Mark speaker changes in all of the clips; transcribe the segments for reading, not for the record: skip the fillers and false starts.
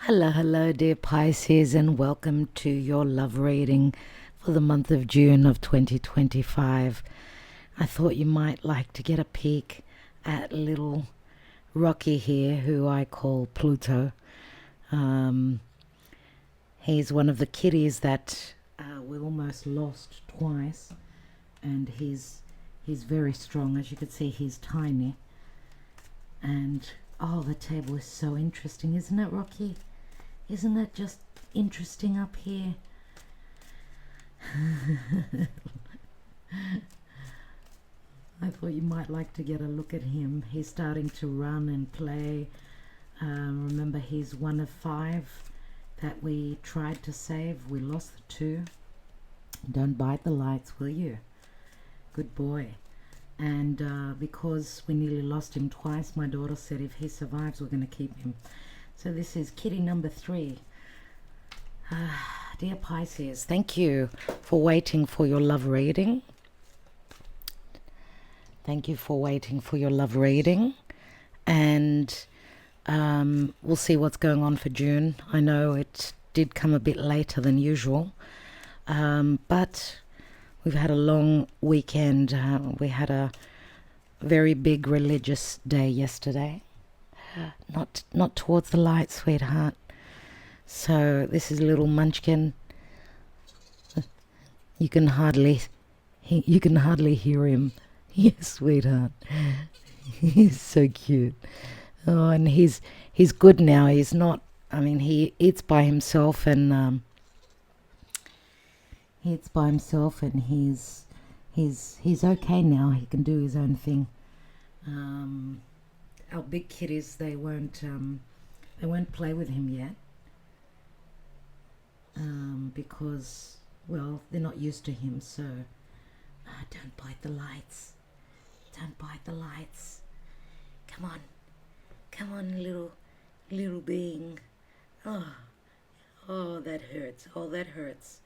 Speaker 1: Hello, hello, dear Pisces, and welcome to your love reading for the month of June of 2025. I thought you might like to get a peek at little Rocky here, who I call Pluto. Um, he's one of the kitties that we almost lost twice, and he's very strong. As you can see, he's tiny, and oh, the table is so interesting, isn't it, Rocky? Isn't that just interesting up here? I thought you might like to get a look at him. He's starting to run and play. Remember, he's one of 5 that we tried to save. We lost the 2. Don't bite the lights, will you? Good boy. And because we nearly lost him twice, my daughter said if he survives, we're going to keep him. So this is kitty number 3. Dear Pisces, thank you for waiting for your love reading. Thank you for waiting for your love reading. And we'll see what's going on for June. I know it did come a bit later than usual. But we've had a long weekend. We had a very big religious day yesterday. Not towards the light, sweetheart. So this is little Munchkin. You can hardly hear him. Yes, sweetheart. He's so cute. Oh, and he's good now. He's not. I mean, he eats by himself, and he's okay now. He can do his own thing. Our big kitties, they won't play with him yet, because, well, they're not used to him. So don't bite the lights. Don't bite the lights. Come on, little being. Oh, that hurts. Oh, that hurts.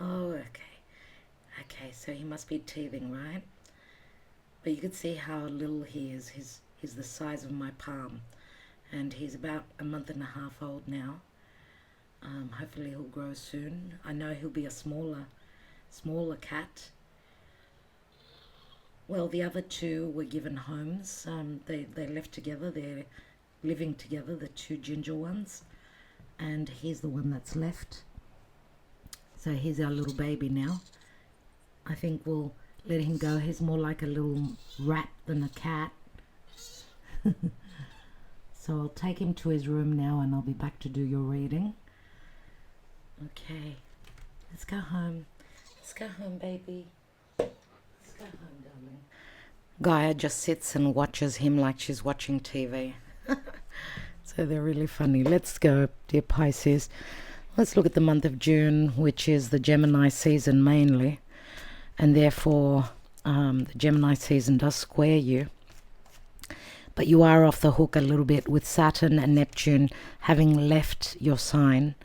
Speaker 1: Oh, okay. So he must be teething, right? But you can see how little he is. He's the size of my palm, and he's about a month and a half old now. Hopefully he'll grow soon. I know he'll be a smaller cat. Well, the other 2 were given homes. They left together. They're living together, the 2 ginger ones, and he's the one that's left. So he's our little baby now. I think we'll let him go. He's more like a little rat than a cat. So I'll take him to his room now, and I'll be back to do your reading. Okay, let's go home. Let's go home, baby. Let's go home, darling. Gaia just sits and watches him like she's watching TV. So they're really funny. Let's go, dear Pisces. Let's look at the month of June, which is the Gemini season mainly, and therefore the Gemini season does square you. But you are off the hook a little bit with Saturn and Neptune having left your sign.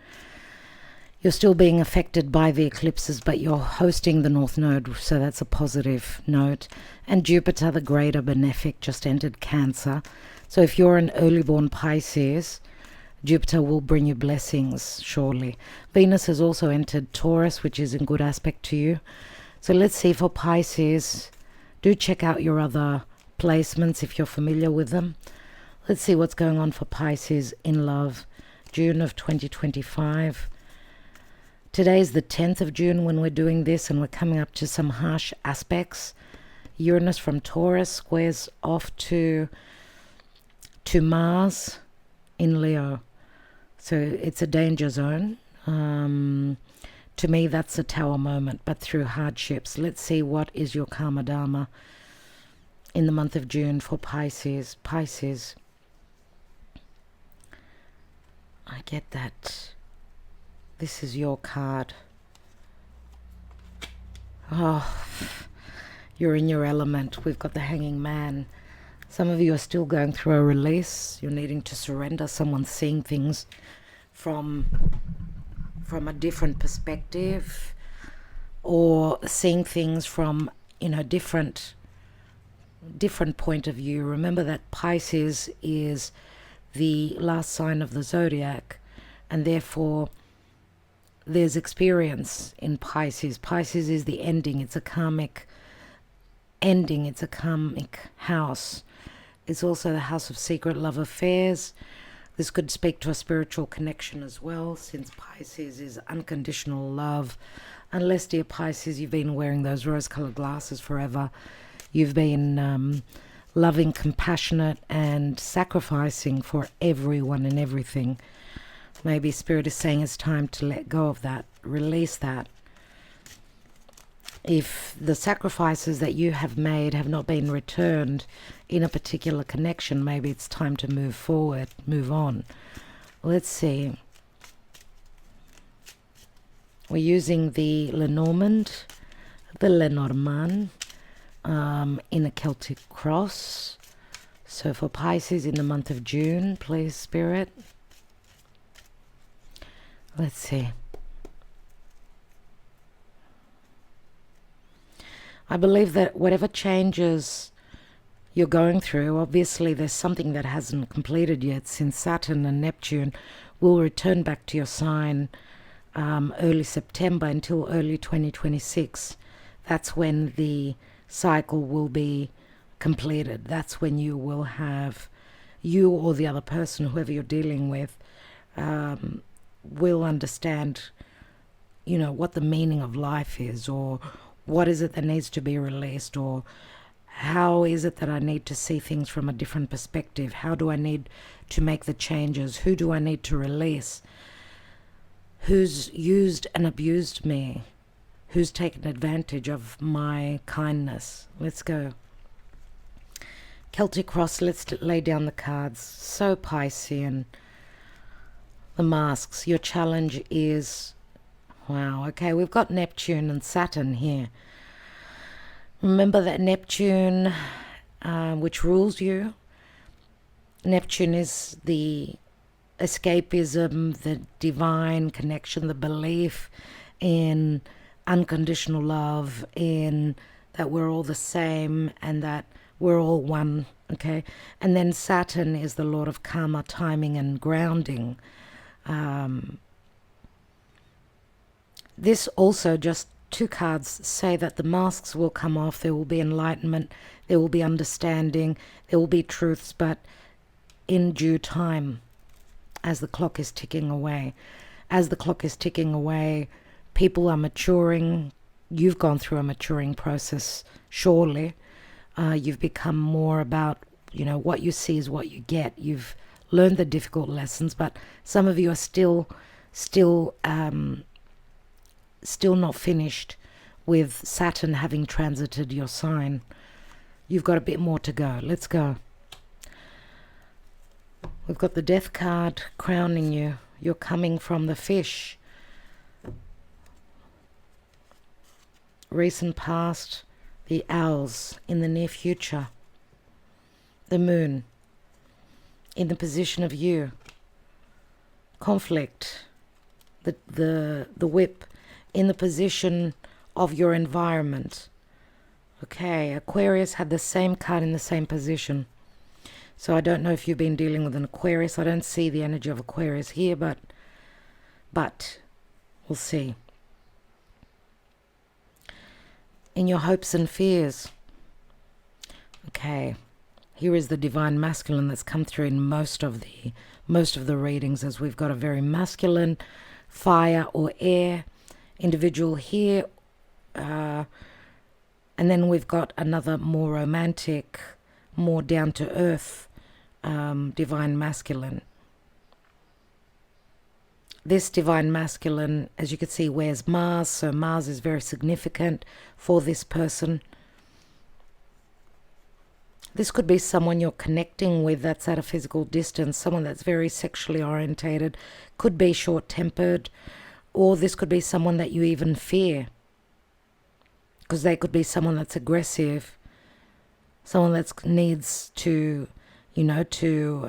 Speaker 1: You're still being affected by the eclipses, but you're hosting the North Node, so that's a positive note. And Jupiter, the greater benefic, just entered Cancer. So if you're an early born Pisces, Jupiter will bring you blessings, surely. Venus has also entered Taurus, which is in good aspect to you. So let's see for Pisces. Do check out your other placements if you're familiar with them. Let's see what's going on for Pisces in love, June of 2025. Today is the 10th of June when we're doing this, and we're coming up to some harsh aspects. Uranus from Taurus squares off to Mars in Leo. So it's a danger zone. To me, that's a tower moment, but through hardships. Let's see what is your karma dharma in the month of June for Pisces. Pisces, I get that. This is your card. Oh, you're in your element. We've got the Hanging Man. Some of you are still going through a release. You're needing to surrender. Someone's seeing things from a different perspective, or seeing things from different point of view. Remember that Pisces is the last sign of the zodiac, and therefore there's experience in Pisces. Pisces is the ending. It's a karmic ending. It's a karmic house. It's also the house of secret love affairs. This could speak to a spiritual connection as well, since Pisces is unconditional love. Unless, dear Pisces, you've been wearing those rose-colored glasses forever. You've been loving, compassionate, and sacrificing for everyone and everything. Maybe Spirit is saying it's time to let go of that, release that. If the sacrifices that you have made have not been returned in a particular connection, maybe it's time to move forward, move on. Let's see. We're using the Lenormand, the Lenormand, in a Celtic cross. So for Pisces in the month of June, please, Spirit. Let's see. I believe that whatever changes you're going through, obviously there's something that hasn't completed yet, since Saturn and Neptune will return back to your sign early September until early 2026. That's when the cycle will be completed. That's when you will have, you or the other person, whoever you're dealing with, will understand, you know, what the meaning of life is, or what is it that needs to be released, or how is it that I need to see things from a different perspective? How do I need to make the changes? Who do I need to release? Who's used and abused me? Who's taken advantage of my kindness? Let's go. Celtic cross, let's lay down the cards. So Piscean. The masks. Your challenge is, wow, okay, we've got Neptune and Saturn here. Remember that Neptune, which rules you, Neptune is the escapism, the divine connection, the belief in unconditional love, in that we're all the same and that we're all one, okay? And then Saturn is the Lord of karma, timing, and grounding. This also, just two cards say that the masks will come off, there will be enlightenment, there will be understanding, there will be truths, but in due time, as the clock is ticking away. As the clock is ticking away, people are maturing. You've gone through a maturing process, surely. You've become more about, you know, what you see is what you get. You've learned the difficult lessons, but some of you are still not finished with Saturn having transited your sign. You've got a bit more to go. Let's go. We've got the Death card crowning you. You're coming from the Fish. Recent past, the Owls in the near future. The Moon in the position of you. Conflict. The Whip in the position of your environment. Okay, Aquarius had the same card in the same position. So I don't know if you've been dealing with an Aquarius. I don't see the energy of Aquarius here, but we'll see. In your hopes and fears. Okay, here is the divine masculine that's come through in most of the readings, as we've got a very masculine fire or air individual here, and then we've got another more romantic, more down to earth divine masculine. This divine masculine, as you can see, wears Mars, so Mars is very significant for this person. This could be someone you're connecting with that's at a physical distance, someone that's very sexually orientated, could be short-tempered, or this could be someone that you even fear, because they could be someone that's aggressive, someone that needs to, you know, to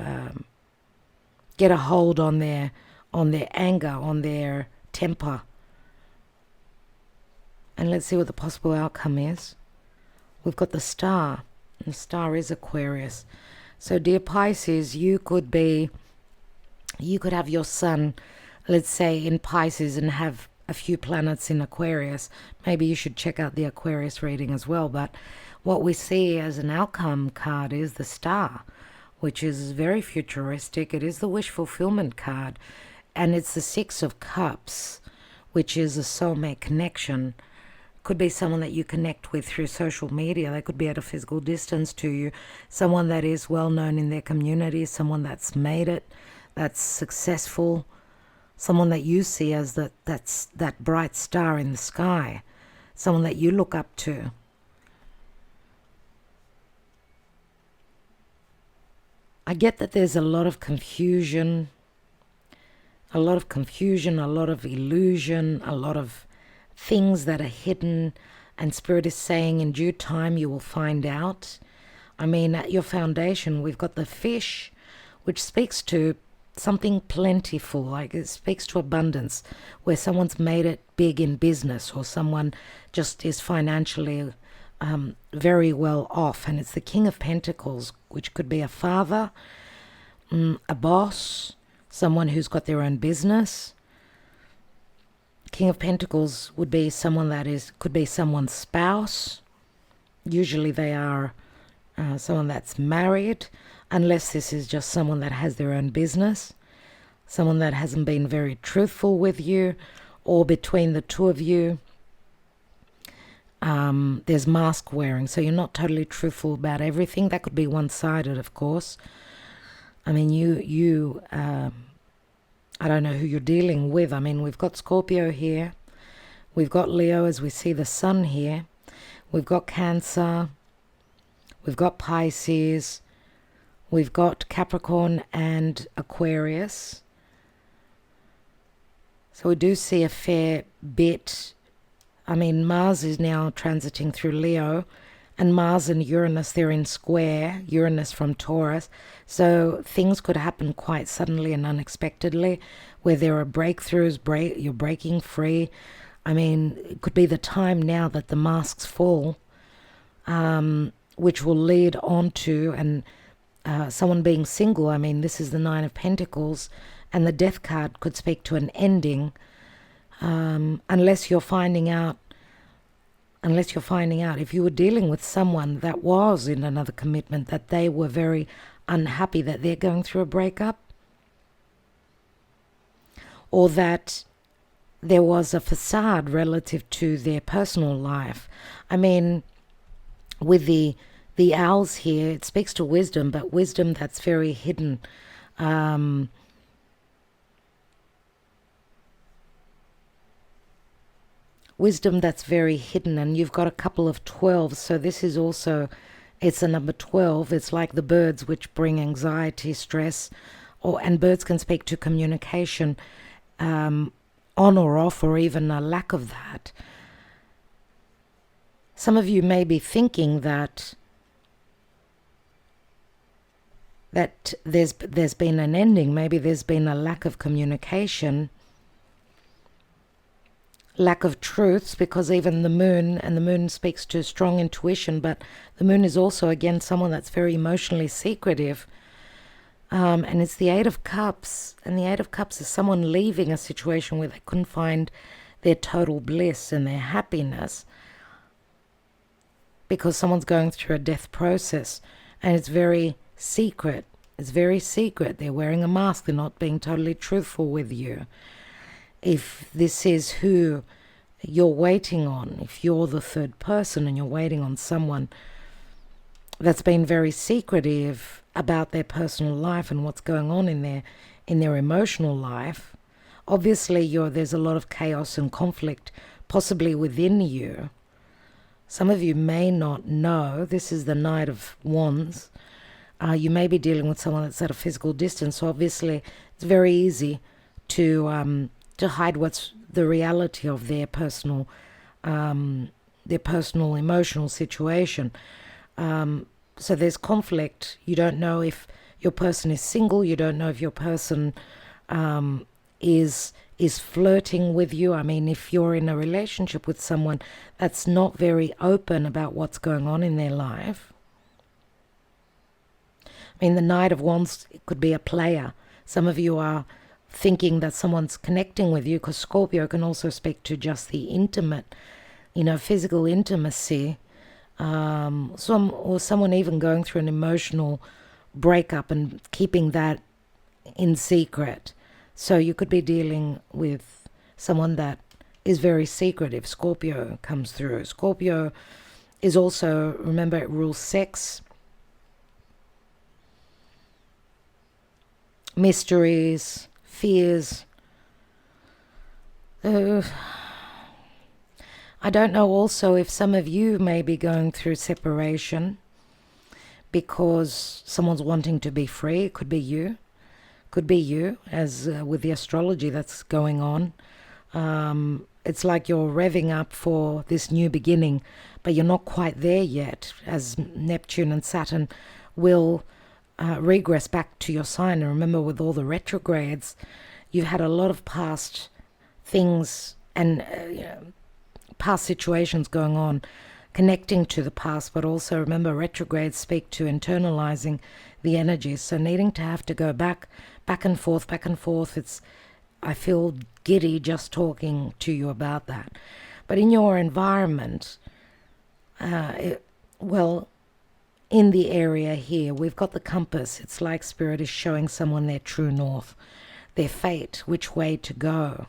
Speaker 1: get a hold on their anger, on their temper. And let's see what the possible outcome is. We've got the Star. And the Star is Aquarius. So dear Pisces, you could have your sun let's say, in Pisces and have a few planets in Aquarius. Maybe you should check out the Aquarius reading as well. But what we see as an outcome card is the Star, which is very futuristic. It is the wish fulfillment card, and it's the Six of Cups, which is a soulmate connection. Could be someone that you connect with through social media. They could be at a physical distance to you. Someone that is well known in their community, someone that's made it, that's successful, someone that you see as that bright star in the sky, someone that you look up to. I get that there's a lot of confusion, a lot of illusion, a lot of things that are hidden, and Spirit is saying in due time you will find out. I mean, at your foundation, we've got the fish, which speaks to something plentiful, like it speaks to abundance, where someone's made it big in business, or someone just is financially very well off. And it's the King of Pentacles, which could be a father, a boss, someone who's got their own business. King of Pentacles would be someone that could be someone's spouse. Usually they are someone that's married, unless this is just someone that has their own business, someone that hasn't been very truthful with you, or between the two of you, there's mask wearing, so you're not totally truthful about everything. That could be one-sided, of course. I mean, I don't know who you're dealing with. I mean, we've got Scorpio here. We've got Leo as we see the sun here. We've got Cancer. We've got Pisces. We've got Capricorn and Aquarius. So we do see a fair bit. I mean, Mars is now transiting through Leo, and Mars and Uranus, they're in square, Uranus from Taurus. So things could happen quite suddenly and unexpectedly, where there are breakthroughs, you're breaking free. I mean, it could be the time now that the masks fall, which will lead on to, and someone being single. I mean, this is the Nine of Pentacles, and the Death card could speak to an ending, unless you're finding out, if you were dealing with someone that was in another commitment, that they were very unhappy that they're going through a breakup, or that there was a facade relative to their personal life. I mean, with the owls here, it speaks to wisdom, but wisdom that's very hidden. Wisdom that's very hidden, and you've got a couple of 12s, so this is also, it's a number 12. It's like the birds, which bring anxiety, stress, and birds can speak to communication, on or off, or even a lack of that. Some of you may be thinking that there's been an ending. Maybe there's been a lack of communication, lack of truths, because even the moon, and the moon speaks to strong intuition, but the moon is also, again, someone that's very emotionally secretive. And it's the Eight of Cups, and the Eight of Cups is someone leaving a situation where they couldn't find their total bliss and their happiness, because someone's going through a death process, and it's very secret. It's very secret. They're wearing a mask. They're not being totally truthful with you. If this is who you're waiting on, if you're the third person and you're waiting on someone that's been very secretive about their personal life and what's going on in their emotional life, obviously there's a lot of chaos and conflict possibly within you. Some of you may not know, this is the Knight of Wands. You may be dealing with someone that's at a physical distance, so obviously it's very easy to hide what's the reality of their personal emotional situation. So there's conflict. You don't know if your person is single. You don't know if your person is flirting with you. I mean, if you're in a relationship with someone that's not very open about what's going on in their life. I mean, the Knight of Wands could be a player. Some of you are thinking that someone's connecting with you, because Scorpio can also speak to just the intimate, physical intimacy. Or someone even going through an emotional breakup and keeping that in secret. So you could be dealing with someone that is very secretive. Scorpio comes through. Scorpio is also, remember, it rules sex, mysteries, fears. I don't know also if some of you may be going through separation because someone's wanting to be free. It could be you. Could be you, as with the astrology that's going on. It's like you're revving up for this new beginning, but you're not quite there yet, as Neptune and Saturn will regress back to your sign. And remember, with all the retrogrades, you've had a lot of past things and past situations going on, connecting to the past, but also remember, retrogrades speak to internalizing the energies. So needing to have to go back and forth. I feel giddy just talking to you about that. But in your environment, in the area here, we've got the compass. It's like Spirit is showing someone their true north, their fate, which way to go.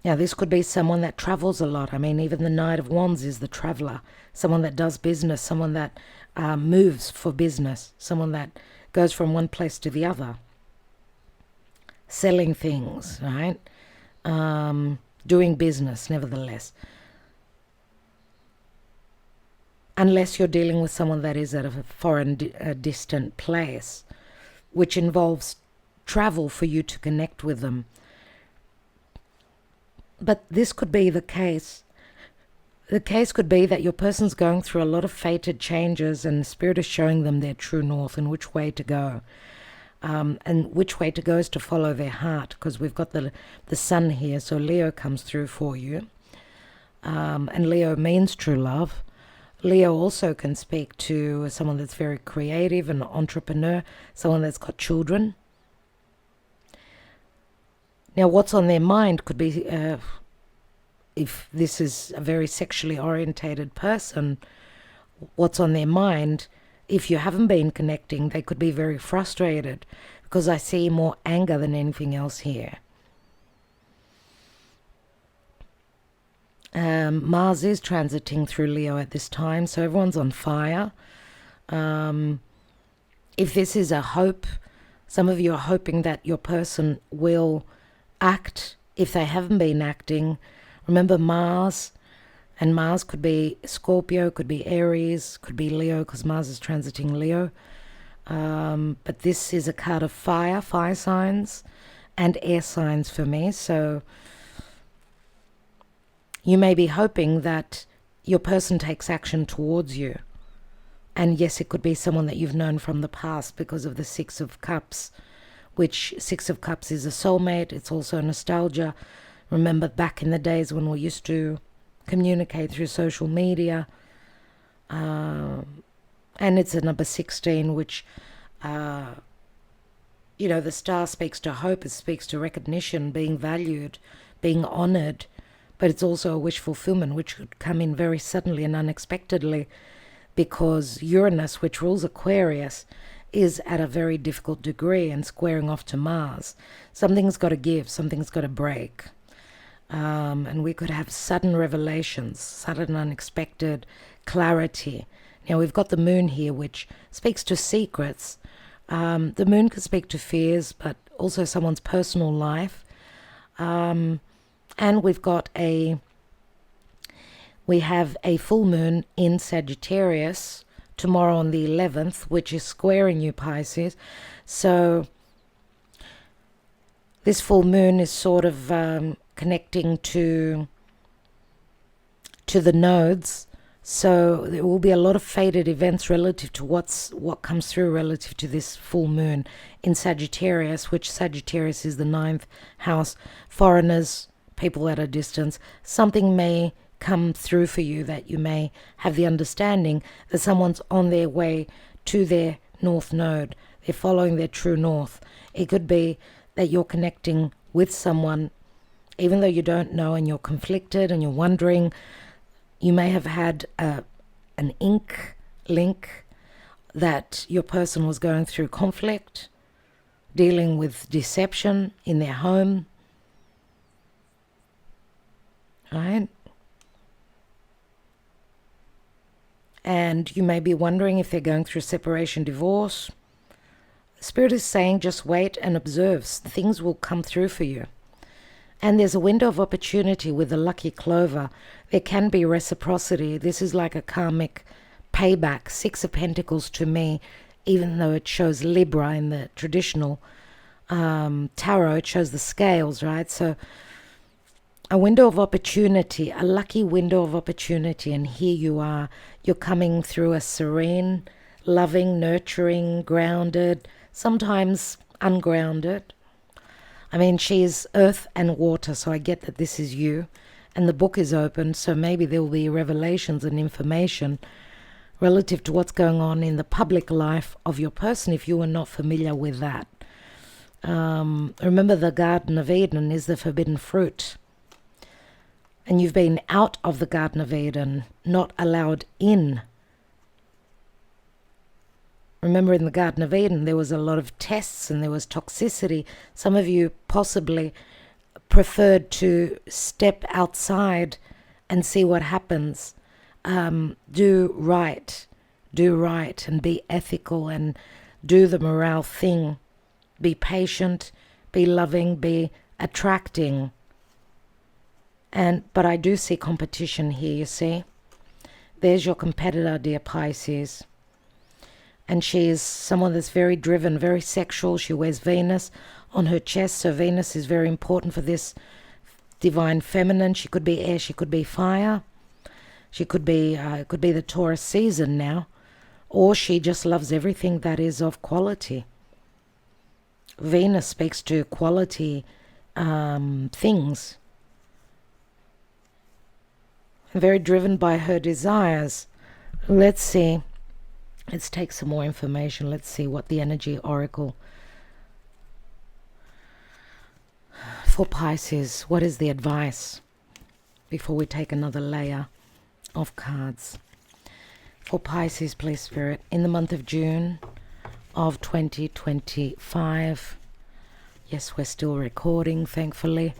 Speaker 1: Now, this could be someone that travels a lot. I mean, even the Knight of Wands is the traveler, someone that does business, someone that moves for business, someone that goes from one place to the other, selling things, right? Doing business, nevertheless. Unless you're dealing with someone that is at a foreign, distant place, which involves travel for you to connect with them. But this could be the case. The case could be that your person's going through a lot of fated changes, and the Spirit is showing them their true north and which way to go. And which way to go is to follow their heart, because we've got the sun here, so Leo comes through for you. And Leo means true love. Leo also can speak to someone that's very creative, an entrepreneur, someone that's got children. Now, what's on their mind could be, if this is a very sexually orientated person, what's on their mind, if you haven't been connecting, they could be very frustrated, because I see more anger than anything else here. Mars is transiting through Leo at this time, so everyone's on fire. If this is a hope, some of you are hoping that your person will act if they haven't been acting. Remember, Mars, and Mars could be Scorpio, could be Aries, could be Leo, because Mars is transiting Leo. But this is a card of fire signs, and air signs for me. So you may be hoping that your person takes action towards you. And yes, it could be someone that you've known from the past because of the Six of Cups, which Six of Cups is a soulmate. It's also nostalgia. Remember back in the days when we used to communicate through social media. And it's a number 16, which, the star speaks to hope. It speaks to recognition, being valued, being honored. But it's also a wish fulfillment, which could come in very suddenly and unexpectedly, because Uranus, which rules Aquarius, is at a very difficult degree and squaring off to Mars. Something's got to give, something's got to break. And we could have sudden revelations, sudden unexpected clarity. Now, we've got the moon here, which speaks to secrets. The moon can speak to fears, but also someone's personal life. And we have a full moon in Sagittarius tomorrow on the 11th, which is squaring you, Pisces. So this full moon is sort of connecting to the nodes. So there will be a lot of fated events relative to what comes through relative to this full moon in Sagittarius, which Sagittarius is the 9th house. Foreigners, people at a distance, something may come through for you that you may have the understanding that someone's on their way to their north node. They're following their true north. It could be that you're connecting with someone, even though you don't know and you're conflicted and you're wondering. You may have had an link that your person was going through conflict, dealing with deception in their home. Right? And you may be wondering if they're going through separation, divorce. Spirit is saying just wait and observe. Things will come through for you. And there's a window of opportunity with the lucky clover. There can be reciprocity. This is like a karmic payback. 6 of Pentacles to me, even though it shows Libra in the traditional tarot, it shows the scales, right? So a window of opportunity, a lucky window of opportunity, and here you are. You're coming through a serene, loving, nurturing, grounded, sometimes ungrounded. I mean, she's earth and water, so I get that this is you. And the book is open, so maybe there will be revelations and information relative to what's going on in the public life of your person if you are not familiar with that. Remember, the Garden of Eden is the forbidden fruit. And you've been out of the Garden of Eden, not allowed in. Remember, in the Garden of Eden, there was a lot of tests and there was toxicity. Some of you possibly preferred to step outside and see what happens. Do right and be ethical and do the morale thing. Be patient, be loving, be attracting. But I do see competition here, you see. There's your competitor, dear Pisces. And she is someone that's very driven, very sexual. She wears Venus on her chest, so Venus is very important for this divine feminine. She could be air, she could be fire. She could be, it could be the Taurus season now. Or she just loves everything that is of quality. Venus speaks to quality things. Very driven by her desires. Let's see. Let's take some more information. Let's see what the energy oracle for Pisces. What is the advice before we take another layer of cards? For Pisces, please, Spirit, in the month of June of 2025. Yes, we're still recording, thankfully.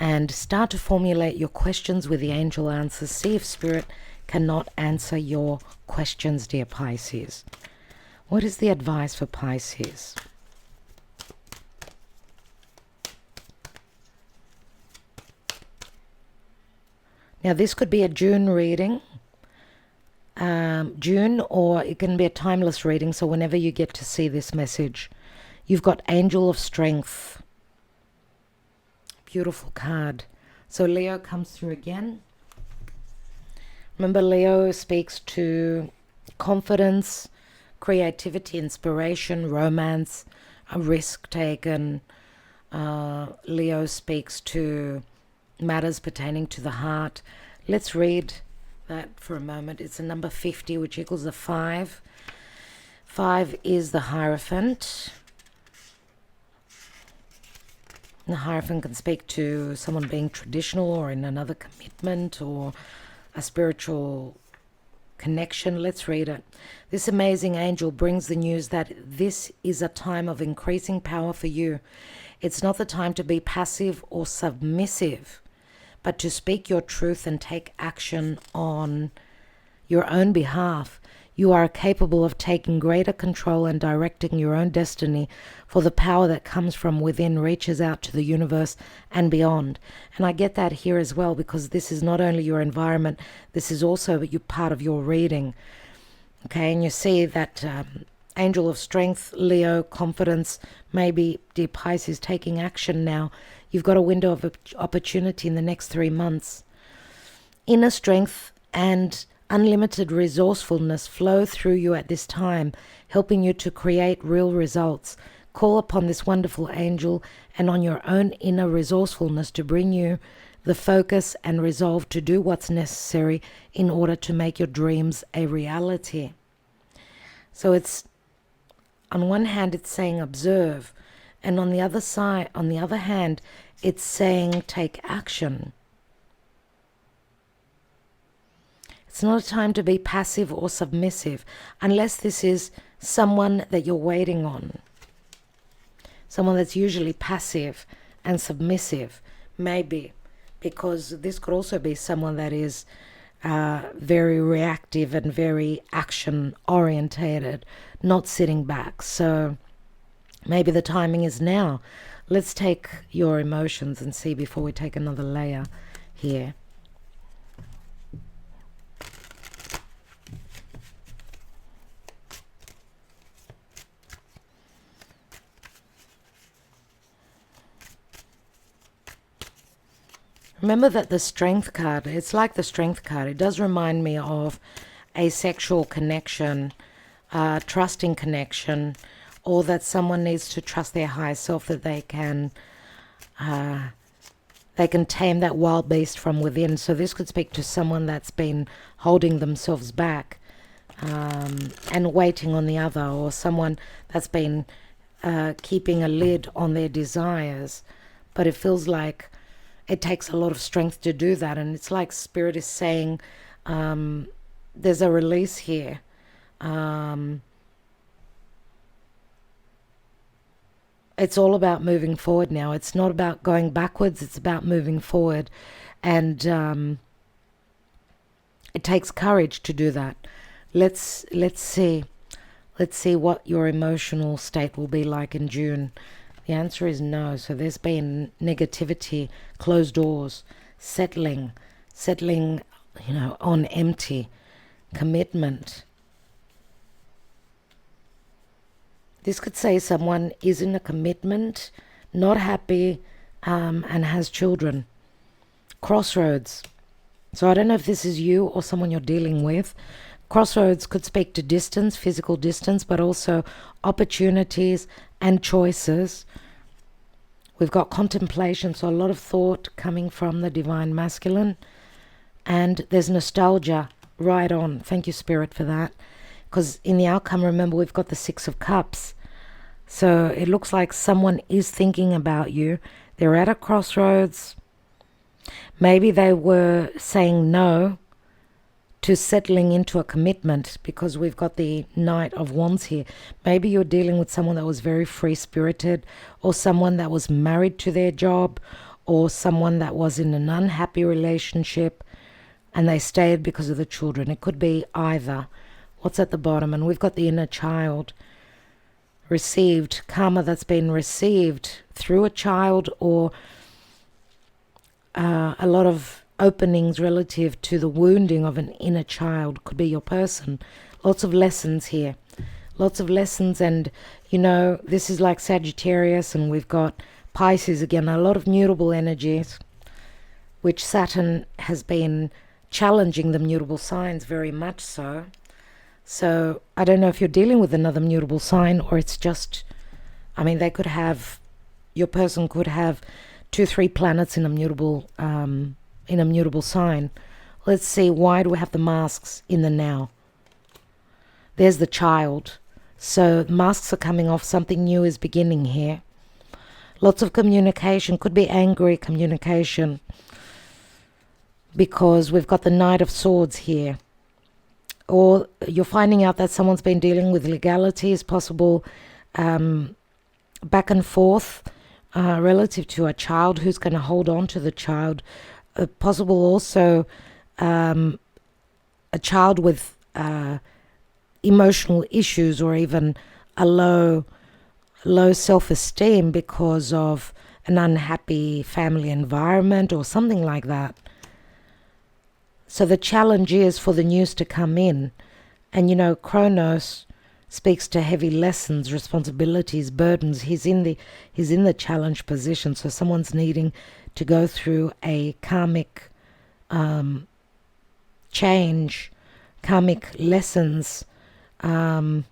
Speaker 1: And start to formulate your questions with the angel answers. See if Spirit cannot answer your questions, dear Pisces. What is the advice for Pisces? Now, this could be a June reading. June, or it can be a timeless reading, so whenever you get to see this message. You've got Angel of Strength. Beautiful card. So Leo comes through again. Remember, Leo speaks to confidence, creativity, inspiration, romance, a risk taken. Leo speaks to matters pertaining to the heart. Let's read that for a moment. It's a number 50, which equals a 5. 5 is the Hierophant. The Hierophant can speak to someone being traditional or in another commitment or a spiritual connection. Let's read it. This amazing angel brings the news that this is a time of increasing power for you. It's not the time to be passive or submissive, but to speak your truth and take action on your own behalf. You are capable of taking greater control and directing your own destiny, for the power that comes from within reaches out to the universe and beyond. And I get that here as well, because this is not only your environment, this is also part of your reading. Okay, and you see that Angel of Strength, Leo, confidence, maybe, dear Pisces, taking action now. You've got a window of opportunity in the next 3 months. Inner strength and unlimited resourcefulness flow through you at this time, helping you to create real results. Call upon this wonderful angel and on your own inner resourcefulness to bring you the focus and resolve to do what's necessary in order to make your dreams a reality. So it's, on one hand, it's saying observe, and on the other side, on the other hand, it's saying take action. It's not a time to be passive or submissive, unless this is someone that you're waiting on. Someone that's usually passive and submissive, maybe, because this could also be someone that is very reactive and very action orientated, not sitting back. So maybe the timing is now. Let's take your emotions and see before we take another layer here. Remember that the Strength card, it's like the Strength card. It does remind me of a sexual connection, trusting connection, or that someone needs to trust their higher self, that they can tame that wild beast from within. So this could speak to someone that's been holding themselves back and waiting on the other, or someone that's been keeping a lid on their desires. But it feels like it takes a lot of strength to do that, and it's like Spirit is saying there's a release here. It's all about moving forward now. It's not about going backwards, it's about moving forward. And it takes courage to do that. Let's see what your emotional state will be like in June. The answer is no. So there's been negativity, closed doors, settling, on empty, commitment. This could say someone is in a commitment, not happy, and has children. Crossroads. So I don't know if this is you or someone you're dealing with. Crossroads could speak to distance, physical distance, but also opportunities and choices. We've got contemplation, so a lot of thought coming from the Divine Masculine. And there's nostalgia right on. Thank you, Spirit, for that. Because in the outcome, remember, we've got the Six of Cups. So it looks like someone is thinking about you. They're at a crossroads. Maybe they were saying no to settling into a commitment, because we've got the Knight of Wands here. Maybe you're dealing with someone that was very free-spirited, or someone that was married to their job, or someone that was in an unhappy relationship and they stayed because of the children. It could be either. What's at the bottom? And we've got the inner child. Received karma that's been received through a child, or a lot of openings relative to the wounding of an inner child. Could be your person. Lots of lessons here. Lots of lessons. And this is like Sagittarius, and we've got Pisces again. A lot of mutable energies, which Saturn has been challenging the mutable signs very much so. So I don't know if you're dealing with another mutable sign, or it's just, they could have, your person could have 2-3 planets in a mutable sign. Let's see, why do we have the masks in the now? There's the child. So masks are coming off. Something new is beginning here. Lots of communication. Could be angry communication, because we've got the Knight of Swords here. Or you're finding out that someone's been dealing with legalities, possible back and forth relative to a child who's going to hold on to the child. Possible also a child with emotional issues, or even a low self-esteem because of an unhappy family environment or something like that. So the challenge is for the news to come in. And Kronos speaks to heavy lessons, responsibilities, burdens. He's in the challenge position. So someone's needing to go through a karmic change, karmic lessons, and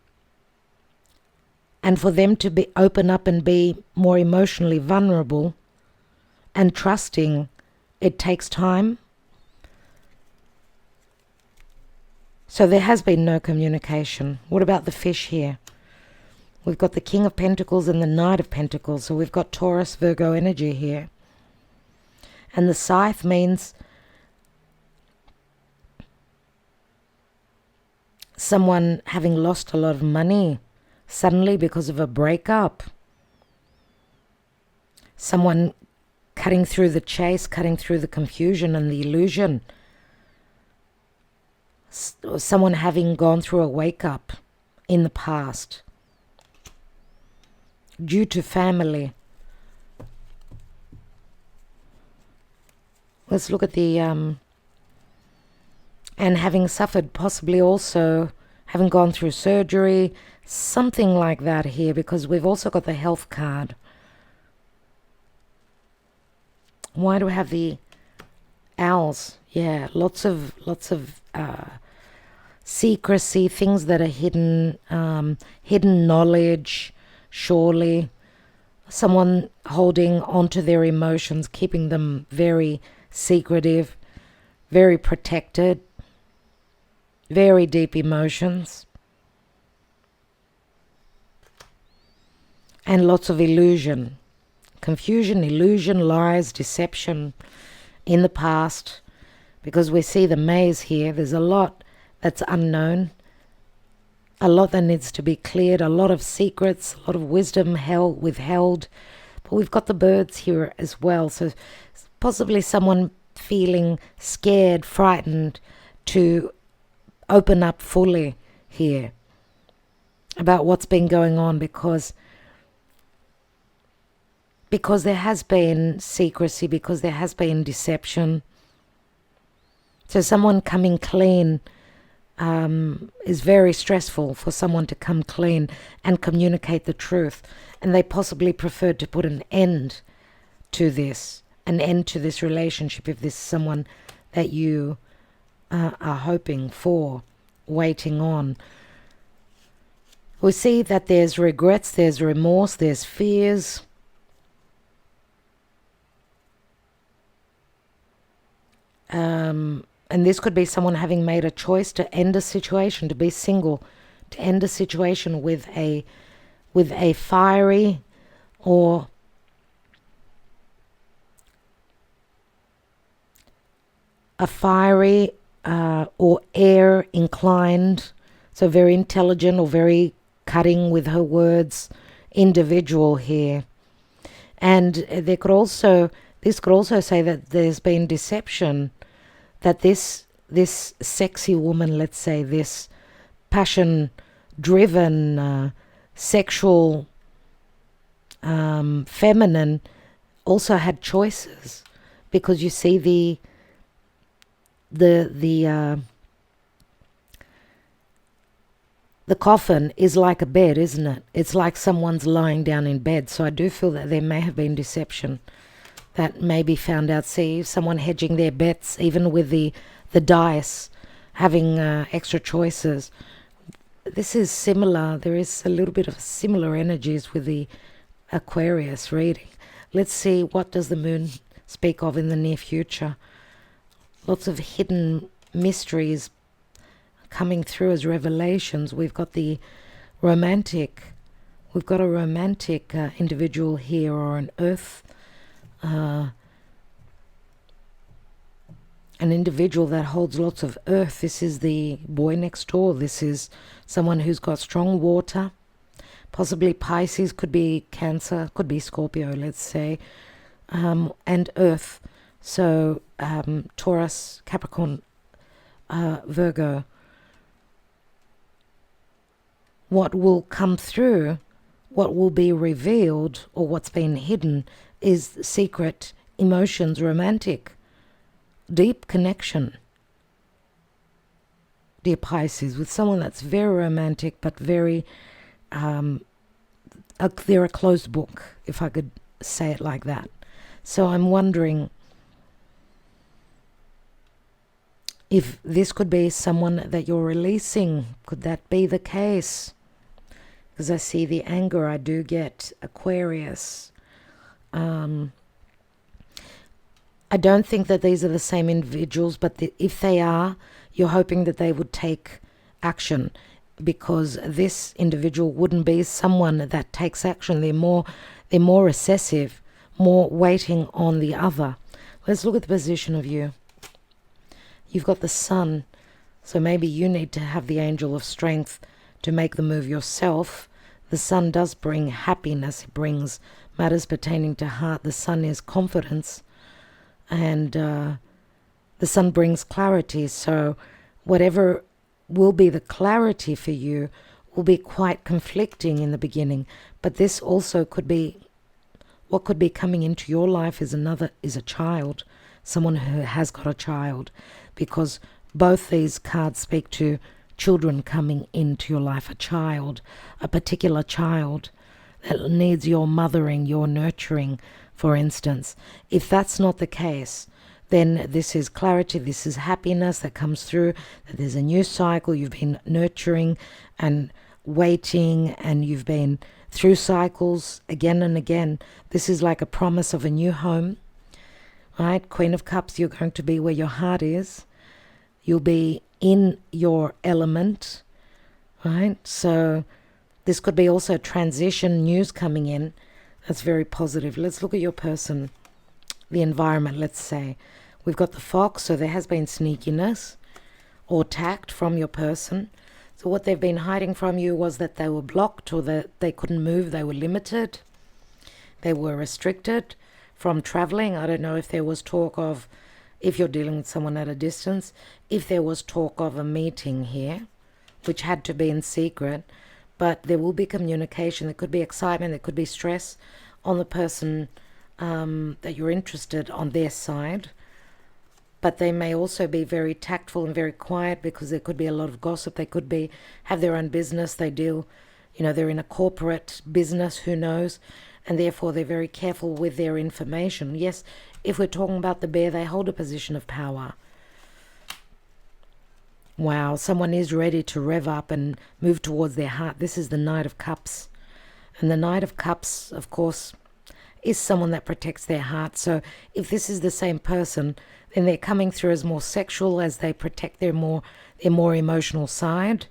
Speaker 1: for them to open up and be more emotionally vulnerable and trusting. It takes time. So there has been no communication. What about the fish here? We've got the King of Pentacles and the Knight of Pentacles. So we've got Taurus, Virgo energy here. And the scythe means someone having lost a lot of money suddenly because of a breakup. Someone cutting through the chase, cutting through the confusion and the illusion. Someone having gone through a wake-up in the past due to family. Let's look at the... and having suffered, possibly also having gone through surgery, something like that here, because we've also got the health card. Why do we have the owls? Yeah, lots of secrecy, things that are hidden, hidden knowledge, surely. Someone holding onto their emotions, keeping them very secretive, very protected, very deep emotions. And lots of illusion. Confusion, illusion, lies, deception in the past. Because we see the maze here, there's a lot that's unknown. A lot that needs to be cleared, a lot of secrets, a lot of wisdom withheld. But we've got the birds here as well. So possibly someone feeling scared, frightened to open up fully here about what's been going on, because there has been secrecy, because there has been deception. So someone coming clean is very stressful for someone to come clean and communicate the truth. And they possibly preferred to put an end to this relationship, if this is someone that you are hoping for, waiting on. We see that there's regrets, there's remorse, there's fears. And this could be someone having made a choice to end a situation, to be single, to end a situation with a fiery or or air inclined, so very intelligent or very cutting with her words individual here. And this could also say that there's been deception, that this sexy woman, let's say, this passion-driven, sexual, feminine, also had choices, because you see the coffin is like a bed, isn't it? It's like someone's lying down in bed. So I do feel that there may have been deception that may be found out. See, someone hedging their bets, even with the dice, having extra choices. This is similar. There is a little bit of similar energies with the Aquarius reading. Let's see, what does the moon speak of in the near future? Lots of hidden mysteries coming through as revelations. We've got the romantic. We've got a romantic individual here, or an earth. An individual that holds lots of earth. This is the boy next door. This is someone who's got strong water. Possibly Pisces, could be Cancer, could be Scorpio, let's say. And earth. So Taurus, Capricorn, Virgo. What will come through, what will be revealed, or what's been hidden, is secret emotions, romantic, deep connection. Dear Pisces, with someone that's very romantic, but very, they're a closed book, if I could say it like that. So I'm wondering if this could be someone that you're releasing. Could that be the case? Because I see the anger, I do get Aquarius. I don't think that these are the same individuals, but if they are, you're hoping that they would take action, because this individual wouldn't be someone that takes action. They're more recessive, more waiting on the other. Let's look at the position of you. You've got the Sun, so maybe you need to have the angel of strength to make the move yourself. The Sun does bring happiness. It brings matters pertaining to heart. The Sun is confidence, and the Sun brings clarity. So whatever will be the clarity for you will be quite conflicting in the beginning. But this also could be, what could be coming into your life is a child, someone who has got a child, because both these cards speak to children coming into your life, a particular child that needs your mothering, your nurturing, for instance. If that's not the case, then this is clarity, this is happiness that comes through, that there's a new cycle, you've been nurturing and waiting, and you've been through cycles again and again. This is like a promise of a new home, right? Queen of Cups, you're going to be where your heart is. You'll be in your element, right? So this could be also transition news coming in. That's very positive. Let's look at your person, the environment, let's say. We've got the Fox, so there has been sneakiness or tact from your person. So what they've been hiding from you was that they were blocked, or that they couldn't move, they were limited, they were restricted from traveling. I don't know if there was talk of, if you're dealing with someone at a distance, if there was talk of a meeting here, which had to be in secret, but there will be communication. There could be excitement, there could be stress on the person that you're interested on their side, but they may also be very tactful and very quiet, because there could be a lot of gossip. They could be have their own business. They deal, they're in a corporate business, who knows, and therefore they're very careful with their information. Yes, if we're talking about the Bear, they hold a position of power. Wow, someone is ready to rev up and move towards their heart. This is the Knight of Cups, and the Knight of Cups, of course, is someone that protects their heart. So if this is the same person, then they're coming through as more sexual, as they protect their more emotional side,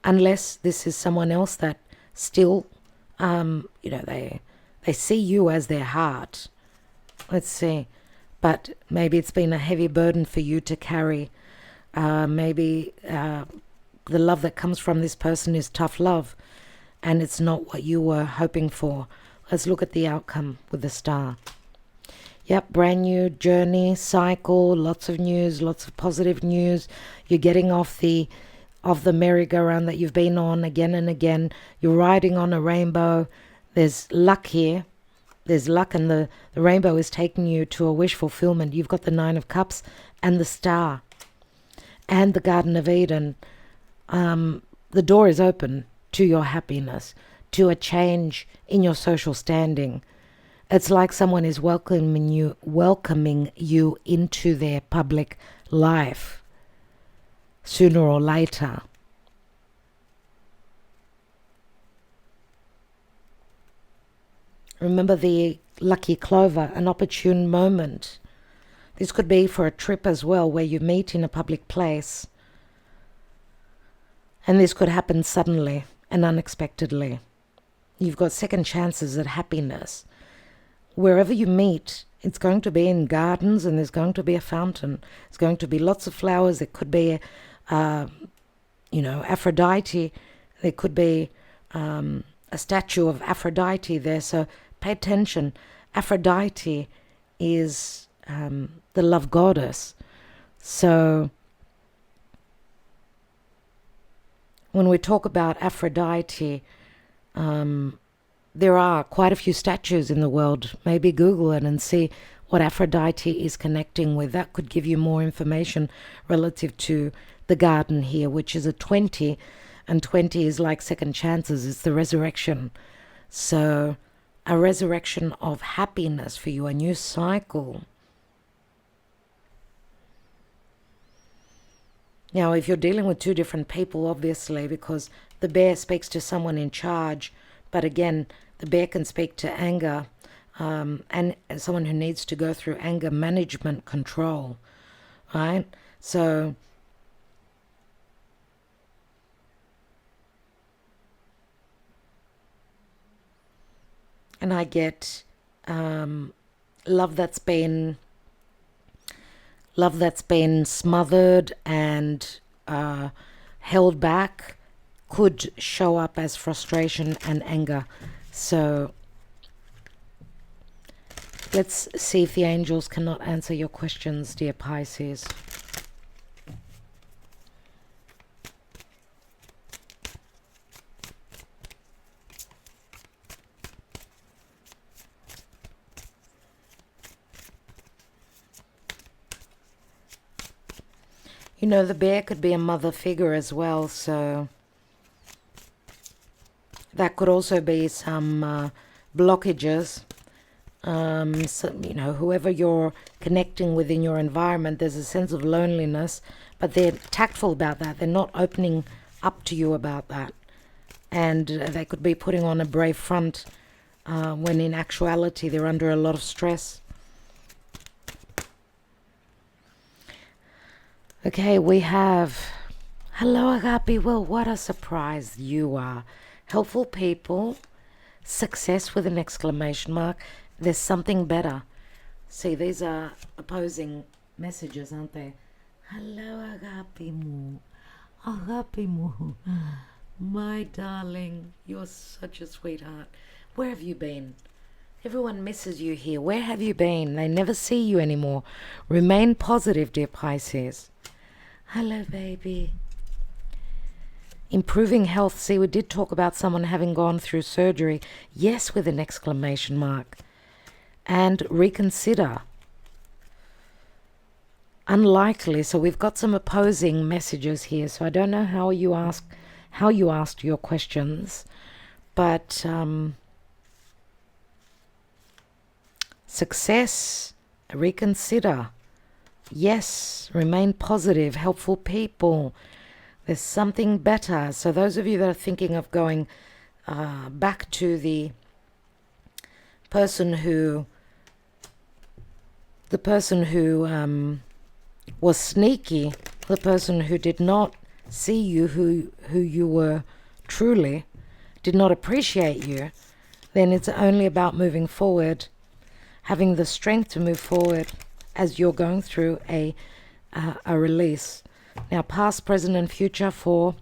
Speaker 1: unless this is someone else that still, they see you as their heart. Let's see. But maybe it's been a heavy burden for you to carry. Maybe the love that comes from this person is tough love, and it's not what you were hoping for. Let's look at the outcome with the Star. Yep, brand new journey, cycle, lots of news, lots of positive news. You're getting off the merry-go-round that you've been on again and again. You're riding on a rainbow. There's luck here. There's luck, and the rainbow is taking you to a wish fulfillment. You've got the Nine of Cups and the Star and the Garden of Eden. The door is open to your happiness, to a change in your social standing. It's like someone is welcoming you into their public life sooner or later. Remember the lucky clover, an opportune moment. This could be for a trip as well, where you meet in a public place. And this could happen suddenly and unexpectedly. You've got second chances at happiness. Wherever you meet, it's going to be in gardens, and there's going to be a fountain. There's going to be lots of flowers. There could be, Aphrodite. There could be a statue of Aphrodite there. So pay attention. Aphrodite is the love goddess. So when we talk about Aphrodite, there are quite a few statues in the world. Maybe Google it and see what Aphrodite is connecting with. That could give you more information relative to the garden here, which is a 20, and 20 is like second chances. It's the resurrection. So a resurrection of happiness for you, a new cycle. Now, if you're dealing with two different people, obviously, because the Bear speaks to someone in charge, but again, the Bear can speak to anger, and someone who needs to go through anger management control, right? So And I get love that's been smothered and held back could show up as frustration and anger. So let's see if the angels cannot answer your questions, dear Pisces. You know, the bear could be a mother figure as well, so that could also be some blockages. So, you know, whoever you're connecting with in your environment, there's a sense of loneliness, but they're tactful about that. They're not opening up to you about that. And they could be putting on a brave front when in actuality they're under a lot of stress. Okay, we have, hello Agape, well, what a surprise you are. Helpful people, success with an exclamation mark. There's something better. See, these are opposing messages, aren't they? Hello Agape Mu. Agape Mu. My darling, you're such a sweetheart. Where have you been? Everyone misses you here. Where have you been? They never see you anymore. Remain positive, dear Pisces. Hello, baby. Improving health. See, we did talk about someone having gone through surgery. Yes, with an exclamation mark. And reconsider. Unlikely. So we've got some opposing messages here. So I don't know how you asked your questions, but success, reconsider. Yes, remain positive, helpful people. There's something better. So those of you that are thinking of going back to the person who was sneaky, the person who did not see you who you were truly, did not appreciate you, then it's only about moving forward, having the strength to move forward as you're going through a release. Now, past, present, and future for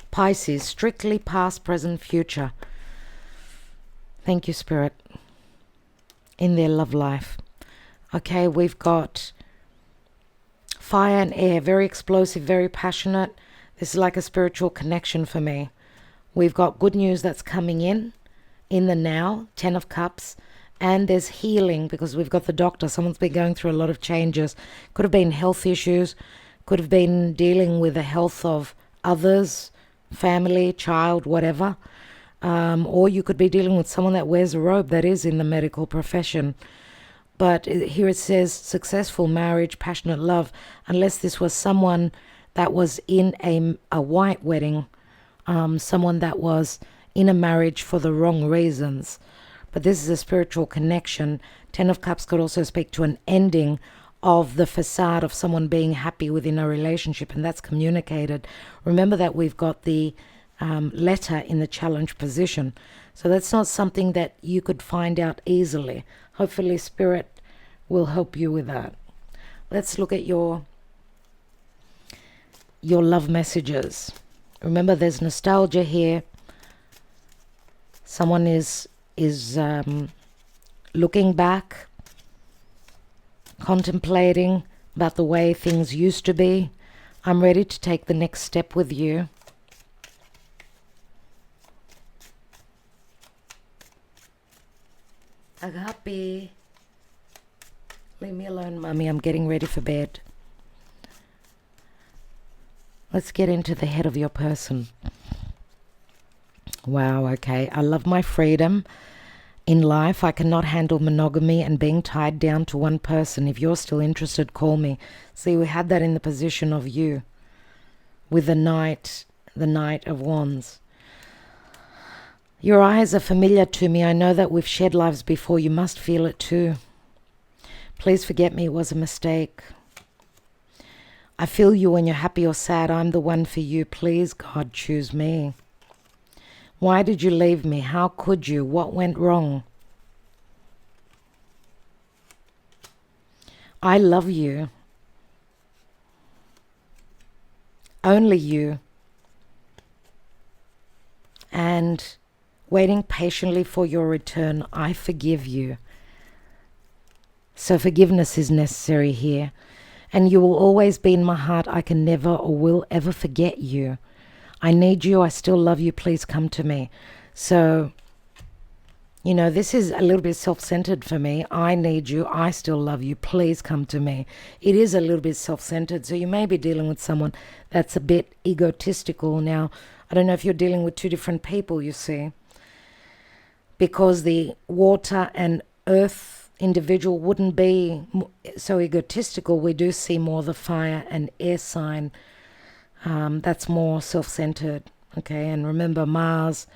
Speaker 1: Pisces. Strictly past, present, future. Thank you, Spirit. In their love life. Okay, we've got fire and air. Very explosive, very passionate. This is like a spiritual connection for me. We've got good news that's coming in the now. 10 of Cups. And there's healing because we've got the Doctor. Someone's been going through a lot of changes. Could have been health issues. Could have been dealing with the health of others, family, child, whatever. Or you could be dealing with someone that wears a robe that is in the medical profession. But here it says successful marriage, passionate love, unless this was someone that was in a white wedding, someone that was in a marriage for the wrong reasons. But this is a spiritual connection. 10 of Cups could also speak to an ending of the facade of someone being happy within a relationship, and that's communicated. Remember that we've got the letter in the challenge position. So that's not something that you could find out easily. Hopefully Spirit will help you with that. Let's look at your love messages. Remember, there's nostalgia here. Someone is looking back, contemplating about the way things used to be. I'm ready to take the next step with you. Agape. Leave me alone, Mummy. I'm getting ready for bed. Let's get into the head of your person. Wow, okay. I love my freedom in life. I cannot handle monogamy and being tied down to one person. If you're still interested, call me. See, we had that in the position of you with the Knight of Wands. Your eyes are familiar to me. I know that we've shared lives before. You must feel it too. Please forget me. It was a mistake. I feel you when you're happy or sad. I'm the one for you. Please, God, choose me. Why did you leave me? How could you? What went wrong? I love you. Only you. And waiting patiently for your return, I forgive you. So forgiveness is necessary here. And you will always be in my heart. I can never or will ever forget you. I need you. I still love you. Please come to me. So, you know, this is a little bit self-centered for me. I need you. I still love you. Please come to me. It is a little bit self-centered. So you may be dealing with someone that's a bit egotistical. Now, I don't know if you're dealing with two different people, you see. Because the water and earth individual wouldn't be so egotistical. We do see more the fire and air sign. That's more self-centered. Okay, and remember Mars.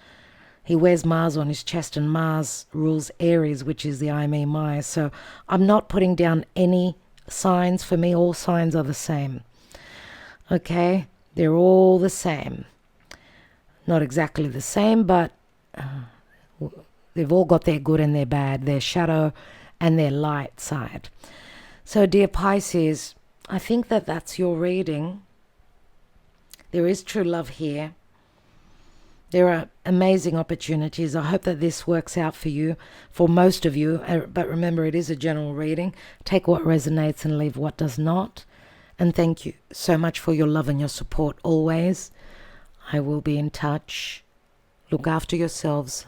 Speaker 1: He wears Mars on his chest, and Mars rules Aries, which is the I, me, my. So I'm not putting down any signs. For me, all signs are the same. Okay? They're all the same. Not exactly the same, but they've all got their good and their bad, their shadow and their light side. So, dear Pisces, I think that that's your reading. There is true love here. There are amazing opportunities. I hope that this works out for you, for most of you. But remember, it is a general reading. Take what resonates and leave what does not. And thank you so much for your love and your support always. I will be in touch. Look after yourselves.